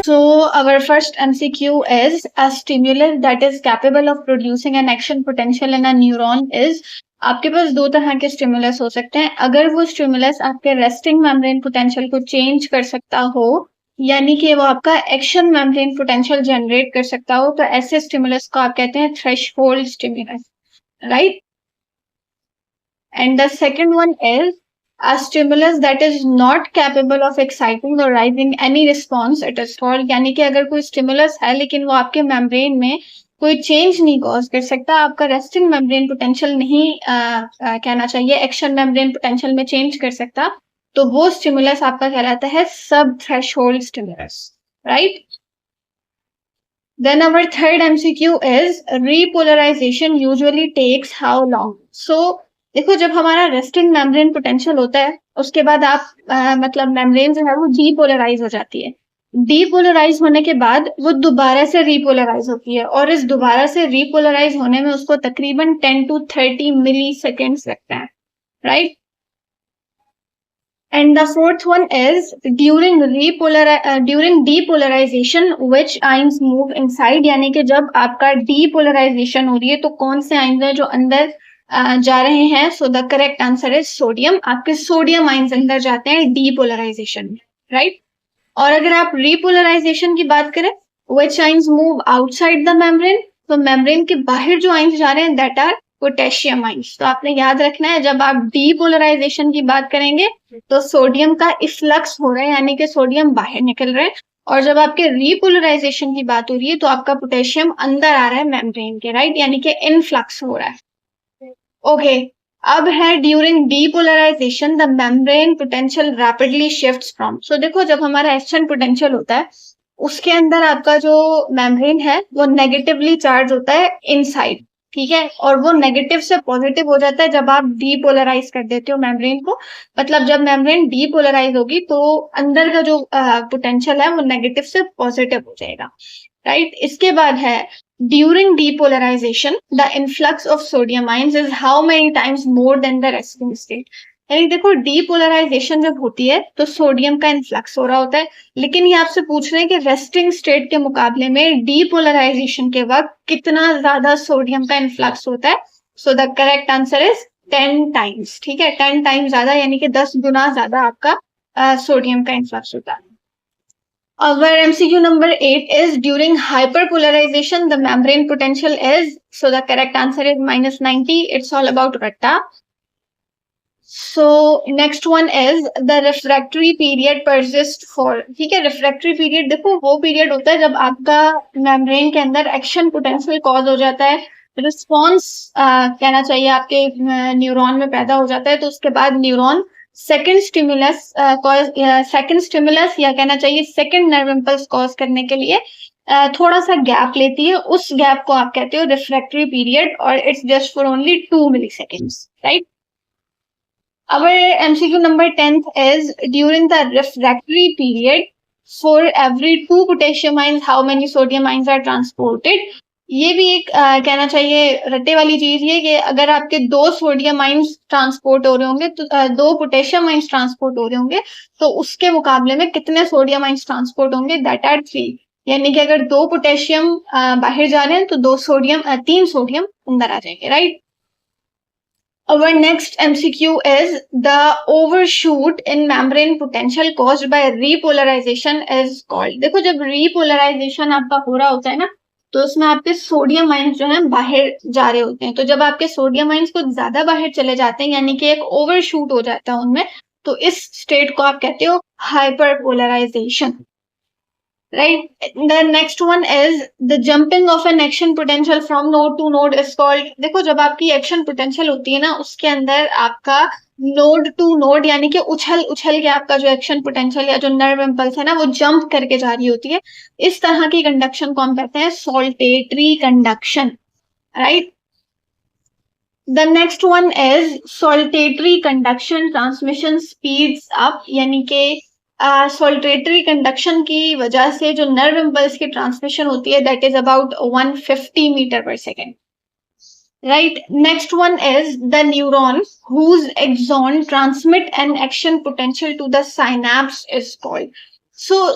So our first MCQ is a stimulus that is capable of producing an action potential in a neuron is आपके पास दो तरह के stimulus हो सकते हैं. अगर वो स्टिमुलस आपके रेस्टिंग मेम्ब्रेन पोटेंशियल को चेंज कर सकता हो, यानी कि वो आपका एक्शन मेम्ब्रेन पोटेंशियल जनरेट कर सकता हो, तो ऐसे स्टिमुलस को आप कहते हैं threshold stimulus, right. And the second one is a stimulus that is not capable of exciting or raising any response it is called. यानी कि अगर कोई स्टिमुलस है लेकिन वो आपके मेम्ब्रेन में कोई चेंज नहीं कॉज कर सकता, आपका रेस्टिंग मेम्ब्रेन पोटेंशियल नहीं कहना चाहिए, एक्शन मेम्ब्रेन पोटेंशियल में चेंज कर सकता, तो वो स्टिमुलस आपका कहलाता है सब threshold stimulus, right. Then our third MCQ is repolarization usually takes how long? So देखो, जब हमारा रेस्टिंग मेम्ब्रेन पोटेंशियल होता है उसके बाद आप मतलब मेम्ब्रेन जो है वो डीपोलराइज हो जाती है. डीपोलराइज होने के बाद वो दोबारा से रीपोलराइज होती है, और इस दोबारा से रीपोलराइज होने में उसको तकरीबन 10 to 30 मिली सेकेंड्स लगता है, right. And the fourth one is during depolarization which ions move inside. यानी कि जब आपका depolarization हो रही है तो कौन से आयन्स हैं जो अंदर जा रहे हैं. सो the correct answer is sodium. आपके सोडियम आयन्स अंदर जाते हैं डीपोलराइजेशन में, राइट. और अगर आप रीपोलराइजेशन की बात करें, which ions move outside the membrane, तो मेम्ब्रेन के बाहर जो आयन्स जा रहे हैं दैट आर पोटेशियम आयन्स. तो आपने याद रखना है जब आप डीपोलराइजेशन की बात करेंगे तो सोडियम का इफ्लक्स हो रहा है, यानी कि सोडियम बाहर निकल रहा है, और जब आपके रीपोलराइजेशन की बात हो रही है तो आपका पोटेशियम अंदर आ रहा है मेम्ब्रेन के, राइट, यानी कि इनफ्लक्स हो रहा है. ओके, अब है during depolarisation the membrane potential rapidly shifts from. So देखो, जब हमारा एक्शन पोटेंशियल होता है उसके अंदर आपका जो मेम्ब्रेन है वो नेगेटिवली चार्ज होता है इनसाइड, ठीक है, और वो नेगेटिव से पॉजिटिव हो जाता है जब आप डीपोलराइज कर देते हो मेम्ब्रेन को. मतलब जब मेम्ब्रेन डीपोलराइज होगी तो अंदर का जो पोटेंशियल है वो नेगेटिव से पॉजिटिव हो जाएगा, राइट. इसके बाद है during depolarization the influx of sodium ions is how many times more than the resting state. यानी देखो, डीपोलराइजेशन जब होती है तो सोडियम का इन्फ्लक्स हो रहा होता है, लेकिन ये आपसे पूछ रहे हैं कि रेस्टिंग स्टेट के मुकाबले में डीपोलराइजेशन के वक्त कितना ज्यादा सोडियम का इन्फ्लक्स होता है. सो the correct answer is 10 times, ठीक है, 10 टाइम्स ज्यादा, यानी कि 10 गुना ज्यादा आपका सोडियम का इन्फ्लक्स होता है. Our MCQ number 8 is during hyperpolarization the membrane potential is, so the correct answer is -90. It's all about Ratta. So next one is the refractory period persist for. ठीक है, refractory period देखो वो period होता है जब आपका membrane के अंदर action potential cause हो जाता है, response कहना चाहिए आपके न्यूरॉन में पैदा हो जाता है, तो उसके बाद न्यूरॉन सेकेंड स्टिमुलस या कहना चाहिए सेकेंड नर्व इम्पल्स कॉज करने के लिए थोड़ा सा गैप लेती है. उस गैप को आप कहते हो रिफ्रैक्टरी पीरियड, और it's just for only 2 milliseconds, right. Our MCQ number 10th is during the refractory period for every 2 potassium ions how many sodium ions are transported. ये भी एक कहना चाहिए रट्टे वाली चीज है कि अगर आपके 2 सोडियम आइंस ट्रांसपोर्ट हो रहे होंगे तो 2 पोटेशियम आइंस ट्रांसपोर्ट हो रहे होंगे तो उसके मुकाबले में कितने सोडियम आइंस ट्रांसपोर्ट होंगे, दैट आर 3. यानी कि अगर 2 पोटेशियम बाहर जा रहे हैं तो 3 सोडियम अंदर आ जाएंगे, right. Our next MCQ is the overshoot in membrane potential caused by repolarization is called. देखो, जब repolarization आपका हो रहा होता है ना तो उसमें आपके सोडियम आयंस जो है बाहर जा रहे होते हैं, तो जब आपके सोडियम आयंस कुछ ज्यादा बाहर चले जाते हैं यानी कि एक ओवरशूट हो जाता है उनमें, तो इस स्टेट को आप कहते हो hyperpolarization, right. The next one is the jumping of an action potential from node to node is called. देखो, जब आपकी एक्शन पोटेंशियल होती है ना उसके अंदर आपका नोड टू नोड यानी कि उछल के आपका जो एक्शन पोटेंशियल या जो नर्व इम्पल्स है ना वो जंप करके जा रही होती है. इस तरह की कंडक्शन को हम कहते हैं saltatory conduction, right. The next one is saltatory conduction transmission speeds up, यानी कि सॉल्टेटरी कंडक्शन की वजह से जो नर्व इम्पल्स की ट्रांसमिशन होती है दैट इज अबाउट 150 मीटर पर second, right. Next one is the neuron whose axon transmit an action potential to the synapse is called.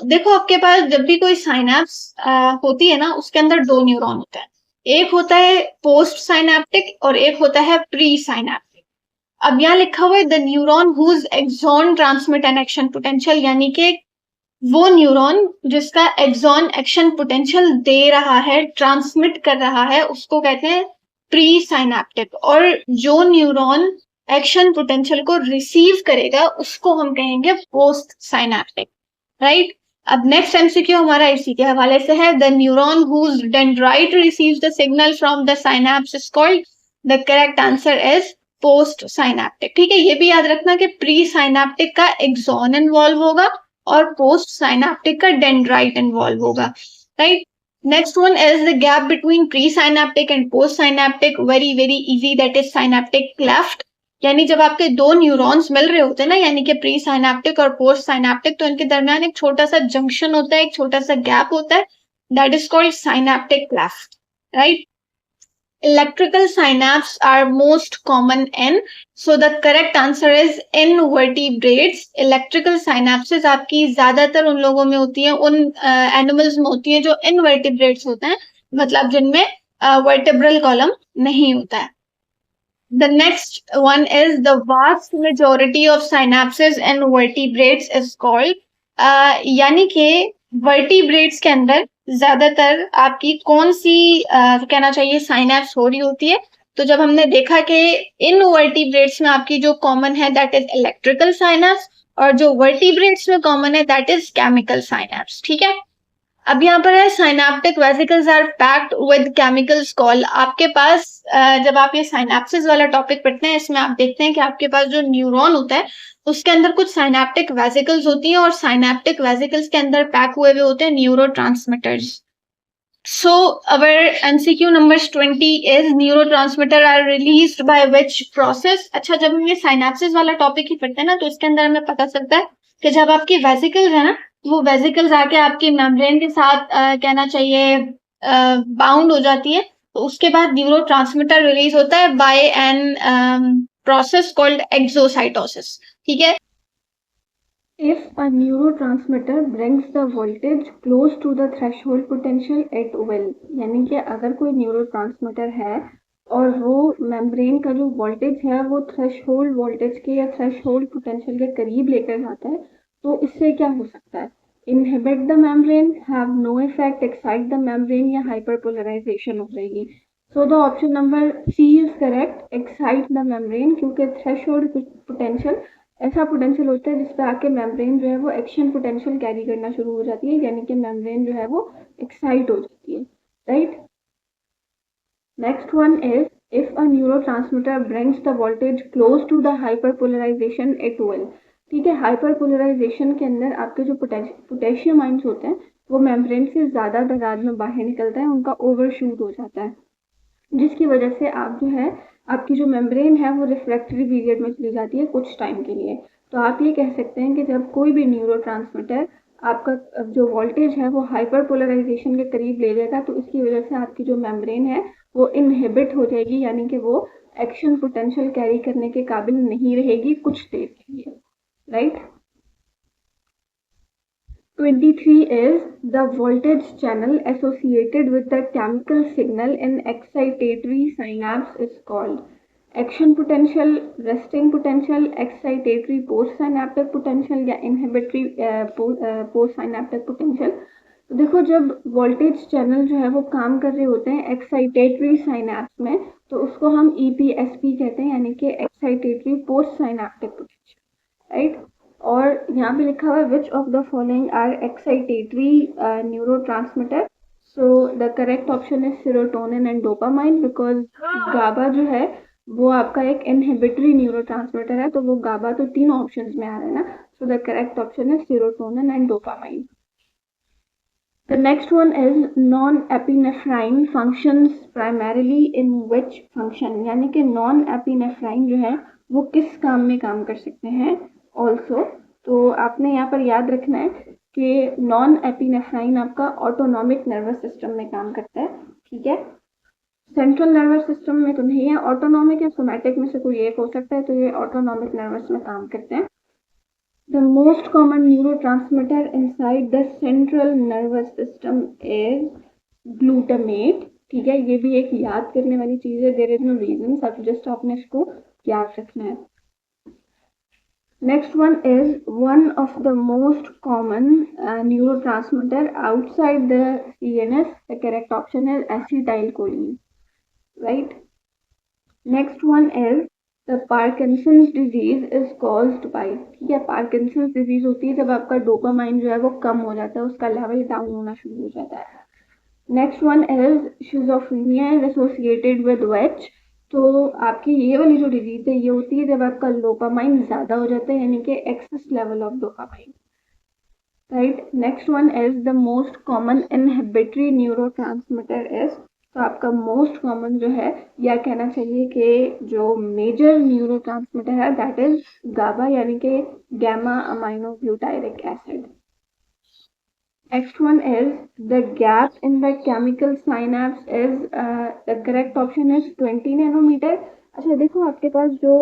देखो आपके पास जब भी कोई साइनेप्स होती है ना, उसके अंदर दो न्यूरॉन होते हैं। एक होता है पोस्ट साइनेप्टिक और एक होता है प्री साइनेप्टिक। अब यहाँ लिखा हुआ है the neuron whose axon transmit an action potential, यानी कि वो न्यूरॉन जिसका एक्सॉन एक्शन पोटेंशियल दे रहा है, ट्रांसमिट कर रहा है, उसको कहते हैं प्री साइनेप्टिक। और जो न्यूरॉन एक्शन पोटेंशियल को रिसीव करेगा उसको हम कहेंगे पोस्ट साइनेप्टिक, राइट। अब नेक्स्ट एमसीक्यू हमारा इसी के हवाले से है। The neuron whose dendrite receives the signal from the synapse is called, the correct answer is postsynaptic. ठीक है, ये भी याद रखना कि प्री साइनेप्टिक का एक्सॉन इन्वॉल्व होगा और पोस्ट साइनेप्टिक का डेंड्राइट इन्वॉल्व होगा, right. Next one is the gap between pre synaptic and post synaptic, very very easy, that is synaptic cleft. यानी जब आपके दो न्यूरॉन्स मिल रहे होते हैं ना, यानी कि प्री साइनेप्टिक और पोस्ट साइनेप्टिक, तो इनके दरमियान एक छोटा सा जंक्शन होता है, एक छोटा सा गैप होता है, that is called synaptic cleft, right. Electrical synapses are most common in, so the correct answer is in vertebrates. Electrical synapses आपकी ज्यादातर उन लोगों में होती हैं, उन एनिमल्स में होती हैं जो इनवर्टिब्रेट्स होते हैं, मतलब जिनमें वर्टिब्रल कॉलम नहीं होता है। The next one is the vast majority of synapses in vertebrates is called, यानी कि वर्टिब्रेट्स के अंदर ज्यादातर आपकी कौन सी कहना चाहिए साइनेप्स हो रही होती है। तो जब हमने देखा कि इन वर्टिब्रेट्स में आपकी जो कॉमन है दैट इज इलेक्ट्रिकल साइनेप्स, और जो वर्टिब्रेट्स में कॉमन है दैट इज केमिकल साइनेप्स। ठीक है, अब यहाँ पर है synaptic vesicles are packed with chemicals called. आपके पास जब आप ये साइनेप्सिस वाला टॉपिक पढ़ते हैं, इसमें आप देखते हैं कि आपके पास जो न्यूरॉन होता है उसके अंदर कुछ साइनेप्टिक वेसिकल्स होती हैं, और साइनेप्टिक वेसिकल्स के अंदर पैक हुए होते हैं neurotransmitters. So our MCQ number 20 is neurotransmitter are released by which process। अच्छा, जब हम ये साइनेप्सिस वाला टॉपिक ही पढ़ते हैं ना, तो इसके अंदर हमें पता चलता है कि जब आपकी वेसिकल्स है ना, वो वेसिकल्स आके आपकी मेम्ब्रेन के साथ कहना चाहिए बाउंड हो जाती है, तो उसके बाद न्यूरोट्रांसमीटर रिलीज होता है by an process called exocytosis. ठीक है, if a neurotransmitter brings the voltage close to the threshold potential at will, यानी कि अगर कोई न्यूरोट्रांसमीटर है और वो मेम्ब्रेन का जो वोल्टेज है वो थ्रेशोल्ड वोल्टेज के या थ्रेशोल्ड पोटेंशियल के करीब लेकर जाता है, तो इससे क्या हो सकता है? Inhibit the membrane, have no effect, excite the membrane, या हाइपरपोलराइजेशन हो जाएगी। So the option number C is correct, excite the membrane, क्योंकि थ्रेशोल्ड पोटेंशियल ऐसा पोटेंशियल होता है जिसपे आके मेम्ब्रेन जो है वो एक्शन पोटेंशियल कैरी करना शुरू हो जाती है, यानी कि मेम्ब्रेन जो है वो एक्साइट हो जाती है, right. Next one is if a neurotransmitter brings the voltage close to the hyperpolarization at will. ठीक है, हाइपरपोलराइजेशन के अंदर आपके जो पोटेशियम आयंस होते हैं वो मेम्ब्रेन से ज़्यादा तादाद में बाहर निकलता है, उनका ओवरशूट हो जाता है, जिसकी वजह से आप जो है आपकी जो मेम्ब्रेन है वो रिफ्रैक्टरी पीरियड में चली जाती है कुछ टाइम के लिए। तो आप ये कह सकते हैं कि जब कोई भी न्यूरोट्रांसमीटर आपका जो वोल्टेज है वो हाइपरपोलराइजेशन के करीब ले जाएगा, तो इसकी वजह से आपकी जो मेम्ब्रेन है वो इनहिबिट हो जाएगी, यानी कि वो एक्शन पोटेंशियल कैरी करने के काबिल नहीं रहेगी कुछ देर के लिए, right. 23 is the voltage channel associated with the chemical signal in excitatory synapse is called action potential, resting potential, excitatory postsynaptic potential, या inhibitory postsynaptic potential। तो देखो, जब वोल्टेज चैनल जो है वो काम कर रहे होते हैं एक्साइटेटरी साइनेप्स में, तो उसको हम EPSP कहते हैं, यानी कि excitatory post synaptic potential, right. और यहाँ पे लिखा हुआ है which of the following are excitatory neurotransmitter. So the correct option is serotonin and dopamine, because GABA जो है वो आपका एक इनहिबिटरी न्यूरोट्रांसमीटर है, तो वो गाबा तो तीन ऑप्शंस में आ रहा है ना, सो the correct option is serotonin and dopamine. The next one is non-epinephrine functions primarily in which function, यानी कि non-epinephrine जो है वो किस काम में काम कर सकते हैं also। तो आपने यहाँ पर याद रखना है कि नॉन एपिनेफ्राइन आपका ऑटोनॉमिक नर्वस सिस्टम में काम करता है, ठीक है। सेंट्रल नर्वस सिस्टम में तो नहीं है, ऑटोनॉमिक या सोमैटिक में से कोई एक हो सकता है, तो ये ऑटोनॉमिक नर्वस में काम करते हैं। The most common neurotransmitter inside the central nervous system is glutamate. ठीक है, ये भी एक याद करने वाली चीज है. देयर इज नो रीजन, सब जस्ट आपने इसको याद रखना है. Next one is one of the most common neurotransmitter outside the CNS. The correct option is acetylcholine. Right. Next one is the Parkinson's disease is caused by. ठीक है, Parkinson's disease होती है जब आपका डोपामाइन जो है वो कम हो जाता है, उसका लेवल डाउन होना शुरू हो जाता है. Next one is schizophrenia is associated with which. तो आपकी ये वाली जो डिजीज है ये होती है जब आपका डोपामाइन ज्यादा हो जाता है, यानी कि excess level of dopamine. Right. Next one is the most common inhibitory neurotransmitter is. तो आपका मोस्ट कॉमन जो है, या कहना चाहिए कि जो मेजर न्यूरोट्रांसमीटर है दैट इज गाबा, यानी कि gamma amino butyric acid. Next one is the gap in the chemical synapse is the correct option is 20 nanometer. अच्छा देखो, आपके पास जो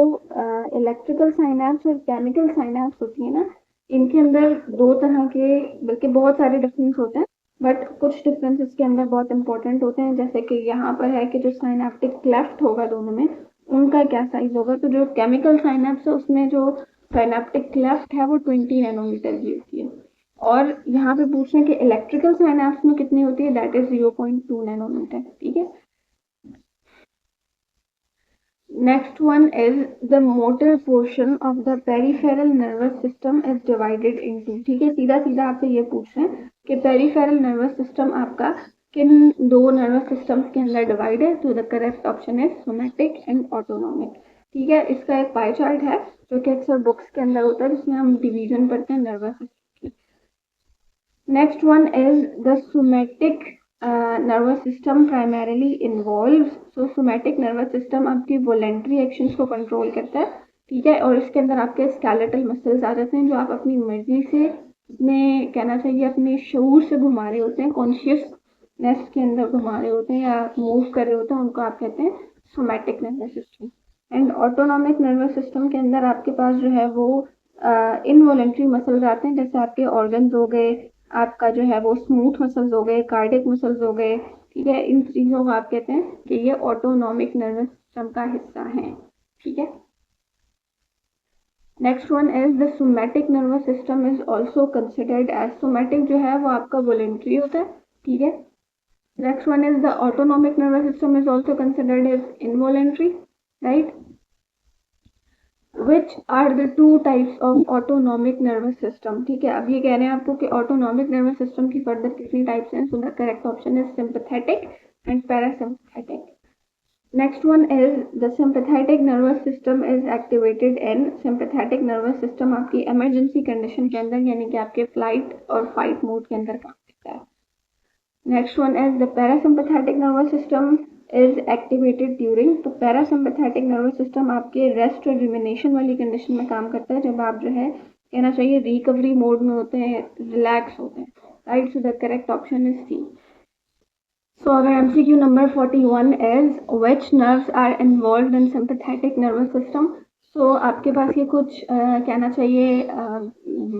इलेक्ट्रिकल साइनेप्स और केमिकल साइनेप्स होती है ना, इनके अंदर दो तरह के, बल्कि बहुत सारे डिफरेंस होते हैं, बट कुछ डिफरेंसेस के अंदर बहुत इंपॉर्टेंट होते हैं. जैसे कि यहाँ पर है कि जो साइनेप्टिक क्लेफ्ट होगा दोनों में, उनका क्या साइज होगा. तो जो केमिकल साइनेप्स है उसमें जो साइनेप्टिक क्लेफ्ट है वो 20 नैनोमीटर की होती है. और यहाँ पे पूछ रहे हैं कि इलेक्ट्रिकल साइनेप्स में कितनी होती है, दैट इज 0.2 नैनोमीटर. ठीक है. Next one is the motor portion of the peripheral nervous system is divided into. ठीक है, सीधा सीधा आपसे ये पूछ रहे हैं कि पेरिफेरल नर्वस सिस्टम आपका किन दो नर्वस सिस्टम्स के अंदर डिवाइड है. तो the correct option is somatic and autonomic. ठीक है, इसका एक पाई चार्ट है जो कि अक्सर बुक्स के अंदर होता है, जिसमें हम डिवीजन पढ़ते हैं nervous system. Next one is the somatic nervous system primarily involves. So somatic nervous system आपकी voluntary actions को control करता है. ठीक है, और इसके अंदर आपके skeletal muscles आ जाते हैं जो आप अपनी मर्जी से, अपने कहना चाहिए अपने शऊर से घुमा रहे होते हैं, कॉन्शियसनेस के अंदर घुमा रहे होते हैं या मूव कर रहे होते हैं, उनको आप कहते हैं somatic nervous system. And autonomic nervous system के अंदर आपके पास जो है वो इनवॉलेंट्री मसल्स आते हैं, जैसे आपके ऑर्गन्स हो गए, आपका जो है वो स्मूथ मसल्स हो गए, कार्डिक मसल्स हो गए. ठीक है, इन चीज़ों को आप कहते हैं कि ये ऑटोनॉमिक नर्वस सिस्टम का हिस्सा हैं. ठीक है. Next one is the somatic nervous system is also considered as. Somatic जो है वो आपका वॉलेंट्री होता है. ठीक है. Next one is the autonomic nervous system is also considered as involuntary. Right. Which are the two types of autonomic nervous system. ठीक है, अब ये कह रहे हैं आपको कि autonomic nervous system की फर्दर कितनी टाइप्स हैं. So the correct option is sympathetic and parasympathetic. Next one is the sympathetic nervous system is activated in. Sympathetic nervous system आपकी emergency condition के अंदर, यानी कि आपके flight और fight mode के अंदर काम करता है. Next one is the parasympathetic nervous system is activated during. तो पैरासिम्पैथेटिक नर्वस सिस्टम आपके रेस्ट और रिमिनेशन वाली कंडीशन में काम करता है, जब आप जो है कहना चाहिए रिकवरी मोड में होते हैं, रिलैक्स होते हैं. Right. So the correct option is C. So अगर MCQ number 41 is which nerves are involved in sympathetic nervous system. So आपके पास ये कुछ कहना चाहिए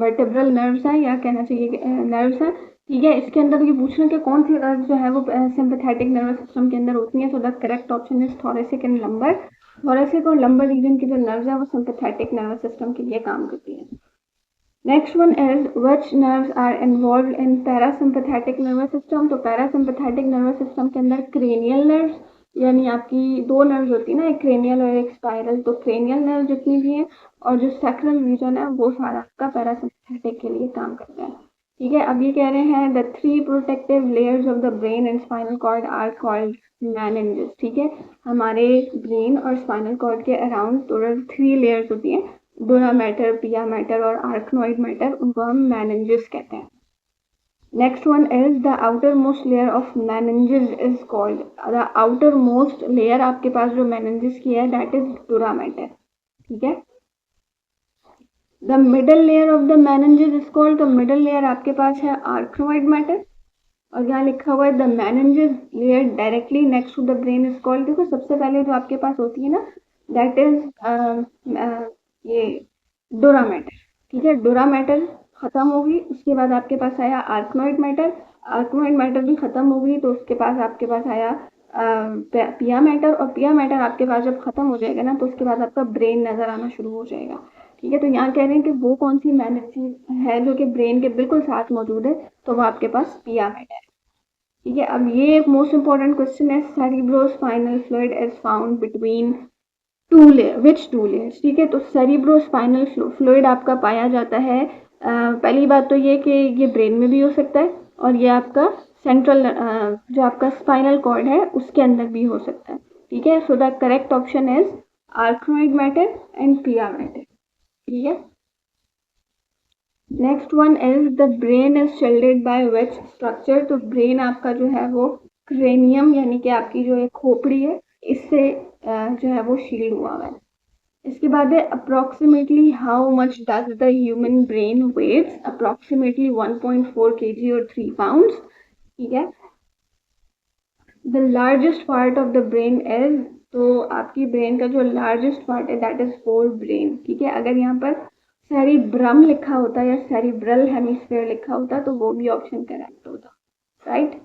वर्टेब्रल नर्व्स हैं, या कहना चाहिए नर्व्स हैं. ठीक है, इसके अंदर ये पूछना कि कौन सी नर्व जो है वो सिंपैथेटिक नर्वस सिस्टम के अंदर होती है. सो the correct option is thoracic and lumbar. Thoracic और लंबर रीजन की जो नर्व्स है वो सिंपैथेटिक नर्वस सिस्टम के लिए काम करती है. Next one is which nerves are involved in parasympathetic nervous system. तो पैरासिम्पैथेटिक नर्वस सिस्टम के अंदर क्रेनियल नर्व्स, यानी आपकी दो नर्व्स होती है ना, एक क्रेनियल और एक स्पाइरल. तो क्रेनियल नर्व जितनी भी है और जो सैक्रल रीजन है वो सारा आपका पैरासिम्पैथेटिक के लिए काम करता है. ठीक है, अब ये कह रहे हैं the 3 protective layers of the brain and spinal cord are called meninges. ठीक है, हमारे ब्रेन और स्पाइनल कॉर्ड के अराउंड टोटल 3 लेयर्स होती हैं, डोरा मैटर, पिया मैटर और आर्कनॉइड मैटर. उनको हम मेनिंजेस कहते हैं. Next one is the outer most layer of meninges is called. The outer most layer आपके पास जो मेनिंजेस की है दैट इज डोरा मैटर. ठीक है. The middle layer of the meninges is called. तो मिडल लेयर आपके पास है आर्कनॉइड मैटर, और यहाँ लिखा हुआ है the meninges layer directly next to the brain is called. देखो, सबसे पहले जो आपके पास होती है ना दैट इज ये डोरा मैटर. ठीक है, डुरा मैटर खत्म होगी, उसके बाद आपके पास आया आर्कनोइड मैटर भी खत्म होगी, तो उसके पास आपके पास आया पिया मैटर, और पिया मैटर आपके पास जब खत्म हो जाएगा ना, तो उसके बाद आपका ब्रेन नजर आना शुरू हो जाएगा। ठीक है, तो यहाँ कह रहे हैं कि वो कौन सी मैटर है जो कि ब्रेन के बिल्कुल साथ मौजूद है, तो वो आपके पास पिया मैटर है। ठीक है, अब ये एक मोस्ट इंपॉर्टेंट क्वेश्चन है, cerebrospinal fluid is found between two layer, which two layers. ठीक है, तो सेरिब्रोस्पाइनल फ्लूइड आपका पाया जाता है, पहली बात तो ये कि ये ब्रेन में भी हो सकता है, और ये आपका सेंट्रल जो आपका स्पाइनल कॉर्ड है उसके अंदर भी हो सकता है। ठीक है, सो the correct option is arachnoid matter and पिया मैटर। ठीक है, next one is the brain is shielded by which structure. तो ब्रेन आपका जो है वो क्रेनियम यानी कि आपकी जो एक खोपड़ी है इससे जो है वो शील्ड हुआ है। इसके बाद है approximately how much does the human brain weights, approximately 1.4 kg और 3 पाउंड्स। ठीक है, the largest part of the brain is, तो आपकी ब्रेन का जो लार्जेस्ट पार्ट है दैट इज फोर ब्रेन। ठीक है, अगर यहाँ पर सेरिब्रम लिखा होता या सेरिब्रल हेमिस्फीयर लिखा होता तो वो भी ऑप्शन करेक्ट होता, राइट।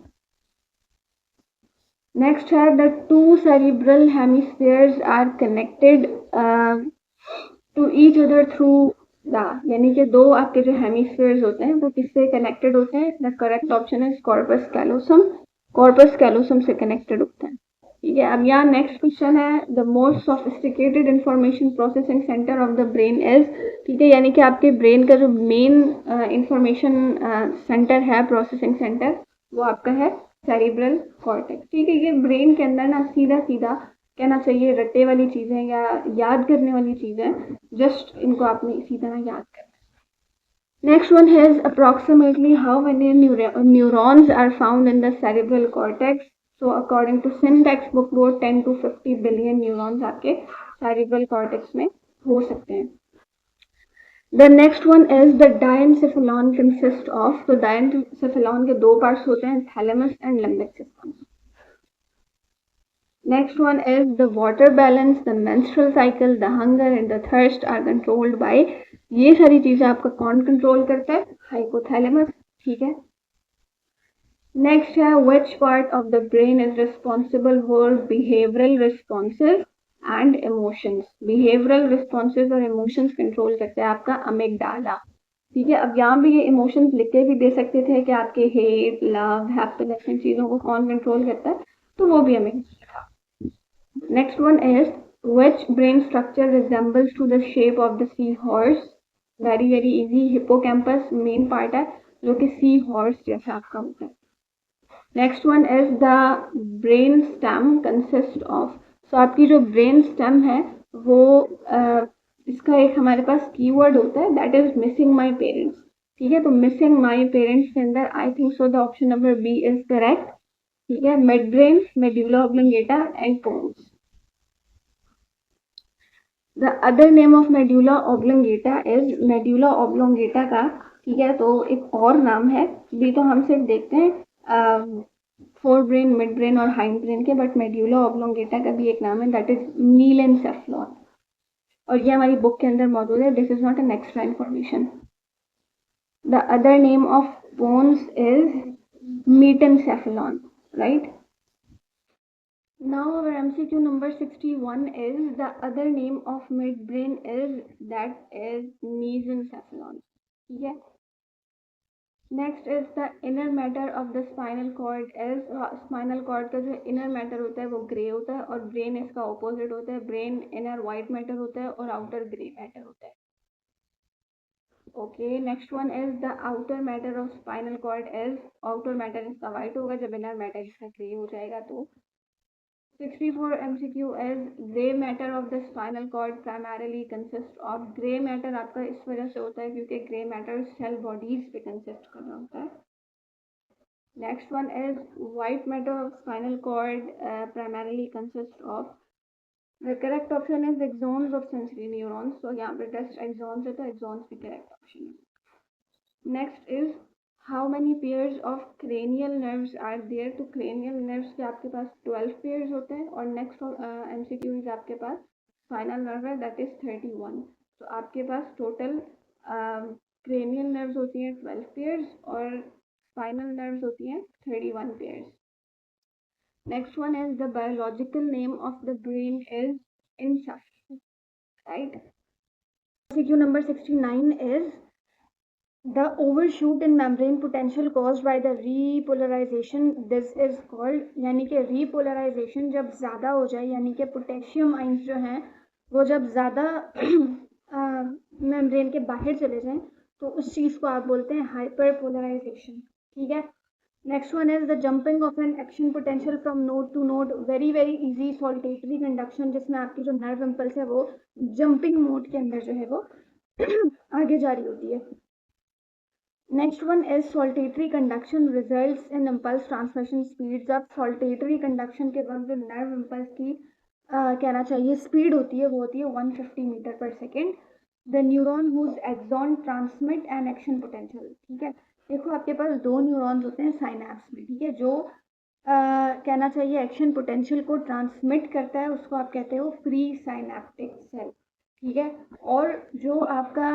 नेक्स्ट है the two cerebral hemispheres are connected to each other through the, यानी कि दो आपके जो हेमिस्फीयर्स होते हैं वो किससे कनेक्टेड होते हैं, द करेक्ट ऑप्शन है कॉर्पस कैलोसम, कॉर्पस कैलोसम से कनेक्टेड होते हैं। ठीक है, अब यहाँ नेक्स्ट क्वेश्चन है the most sophisticated information processing centre of the brain is. ठीक है, यानी कि आपके ब्रेन का जो मेन इंफॉर्मेशन सेंटर है, प्रोसेसिंग सेंटर, वो आपका है सेरिब्रल कॉर्टेक्स। ठीक है, ये ब्रेन के अंदर ना सीधा सीधा कहना चाहिए रट्टे वाली चीजें या याद करने वाली चीजें, जस्ट इनको आपने इसी तरह याद करना। Next one has approximately how many neurons are found in the cerebral cortex. So according to सिन टेक्स्ट बुक वो 10 to 50 बिलियन न्यूरॉन्स आपके सेरिब्रल कॉर्टेक्स में हो सकते हैं। The next one is the diencephalon consist of, तो diencephalon के दो पार्ट्स होते हैं, thalamus and limbic system. Next one is the water balance, the menstrual cycle, the hunger and the thirst are controlled by, ये सारी चीजें आपका कौन कंट्रोल करता है, हाइपोथैलेमस। ठीक है, नेक्स्ट है which part of the brain is responsible for behavioral responses and emotions. Behavioural responses और इमोशंस कंट्रोल करते हैं आपका अमिगडाला। ठीक है, अब यहाँ भी ये इमोशंस लिख के भी दे सकते थे कि आपके हेट, लव, हैप्पीनेस, इन चीज़ों को कौन कंट्रोल करता है, तो वो भी हमें लिखा। Next one is which brain structure resembles to the shape of the sea horse. Very very easy, hippocampus main part है जो कि सी हॉर्स जैसा आपका होता है। Next one is the brain stem consist of. So आपकी जो brain stem है वो इसका एक हमारे पास कीवर्ड होता है that is missing my parents. ठीक है, तो मिसिंग माय पेरेंट्स के अंदर I think so the option number B is correct. ठीक है, midbrain, medulla oblongata and pons. The other name of medulla oblongata is, medulla oblongata का ठीक है तो एक और नाम है, भी तो हम सिर्फ देखते हैं फोर ब्रेन, मिड ब्रेन और हाइंड ब्रेन के, बट मेड्यूला ऑब्लोंगेटा का भी एक नाम है दैट इज नीलेंसेफलॉन, और ये हमारी बुक के अंदर मौजूद है, this is not an extra information. The other name of bones is metencephalon, right. Now our MCQ number 61 is the other name of midbrain is, that is mesencephalon. ठीक है, next is the inner matter of the spinal cord is, spinal cord का जो inner matter होता है वो grey होता है और ब्रेन इसका ऑपोजिट होता है, ब्रेन इनर वाइट मैटर होता है और आउटर ग्रे मैटर होता है। Okay, next one is the outer matter of spinal cord is, outer matter इसका वाइट होगा, जब इनर मैटर इसका ग्रे हो जाएगा तो। 64 MCQ is gray matter of the spinal cord primarily consists of, gray matter आपका इस वजह से होता है क्योंकि gray matter cell bodies पे consist कर रहा होता है। Next one is white matter of spinal cord primarily consists of, the correct option is axons of sensory neurons, so यहाँ पे test axons है तो axons भी correct option है। Next is how many pairs of cranial nerves are there, तो cranial nerves के आपके पास 12 pairs होते हैं, और next MCQ is आपके पास spinal nerve है that is 31, तो आपके पास total क्रेनियल नर्व्स होती हैं 12 पेयर्स और स्पाइनल नर्व्स होती हैं 31 pairs. Next one is the biological name of the brain is insufficient, right? MCQ number 69 is the overshoot in membrane potential caused by the repolarization. This is called, यानी कि repolarization जब ज़्यादा हो जाए, यानी कि पोटेशियम आइंस जो हैं वो जब ज़्यादा मेम्ब्रेन के बाहर चले जाएं तो उस चीज़ को आप बोलते हैं हाइपरपोलराइजेशन. ठीक है. Next one is the jumping of an action potential from node to node. Very very easy. Solitary conduction जिसमें आपकी जो nerve impulse है वो jumping mode के अंदर जो है वो आगे जा रही होती है. Next one is solitary conduction results in impulse transmission speed. जब solitary conduction के वक्त जो nerve impulse की कहना चाहिए speed होती है वो होती है 150 मीटर पर second. The neuron whose axon transmit an action potential. ठीक है. देखो आपके पास दो न्यूरॉन्स होते हैं साइनैप्स में. ठीक है. जो कहना चाहिए एक्शन पोटेंशियल को ट्रांसमिट करता है उसको आप कहते हो प्री साइनैप्टिक सेल. ठीक है. और जो आपका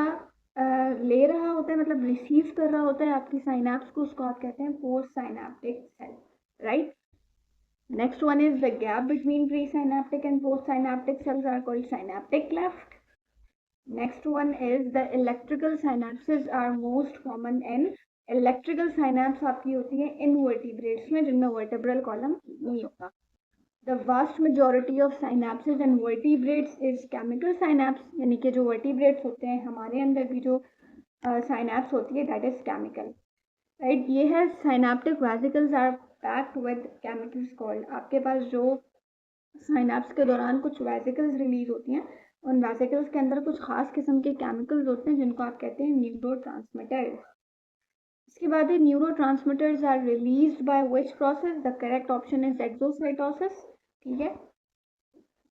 ले रहा होता है मतलब रिसीव कर रहा होता है आपकी साइनैप्स को उसको आप कहते हैं post synaptic cell. Right. Next one is the gap between presynaptic and postsynaptic cells are called synaptic cleft. Next one is the electrical synapses are most common in electrical synapse आपकी होती है invertebrates में जिनमें vertebral column नहीं होता. The vast majority of synapses in vertebrates is chemical synapse. यानी कि जो vertebrates होते हैं हमारे अंदर भी जो synapse होती है that is chemical. राइट. ये है synaptic vesicles are packed with chemicals called. आपके पास जो साइनैप्स के दौरान कुछ वेसिकल्स रिलीज होती हैं उन वेसिकल्स के अंदर कुछ खास किस्म के केमिकल्स होते हैं जिनको आप कहते हैं न्यूरोट्रांसमीटर्स. इसके बाद है neurotransmitters are released by which process. The correct option is exocytosis. ठीक है.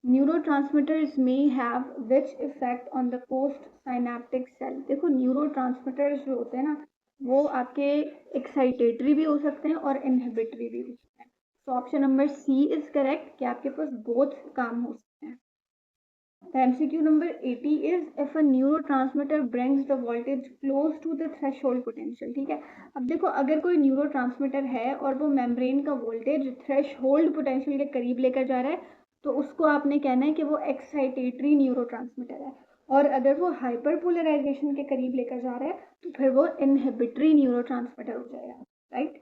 Neurotransmitters may have which effect on the post synaptic cell. देखो न्यूरोट्रांसमीटर्स जो होते हैं ना वो आपके एक्साइटेटरी भी हो सकते हैं और इनहिबिटरी भी हो सकते हैं. तो option number C is correct कि आपके पास बोथ काम हो सकते हैं. MCQ number 80 is if a neurotransmitter brings the voltage close to the threshold potential. ठीक है. अब देखो अगर कोई न्यूरोट्रांसमीटर है और वो मेम्ब्रेन का वोल्टेज थ्रेशोल्ड पोटेंशियल के करीब लेकर जा रहा है तो उसको आपने कहना है कि वो एक्साइटेटरी न्यूरोट्रांसमीटर है. और अगर वो हाइपरपोलराइजेशन के करीब लेकर जा रहा है तो फिर वो इनहिबिटरी न्यूरोट्रांसमीटर हो जाएगा. राइट.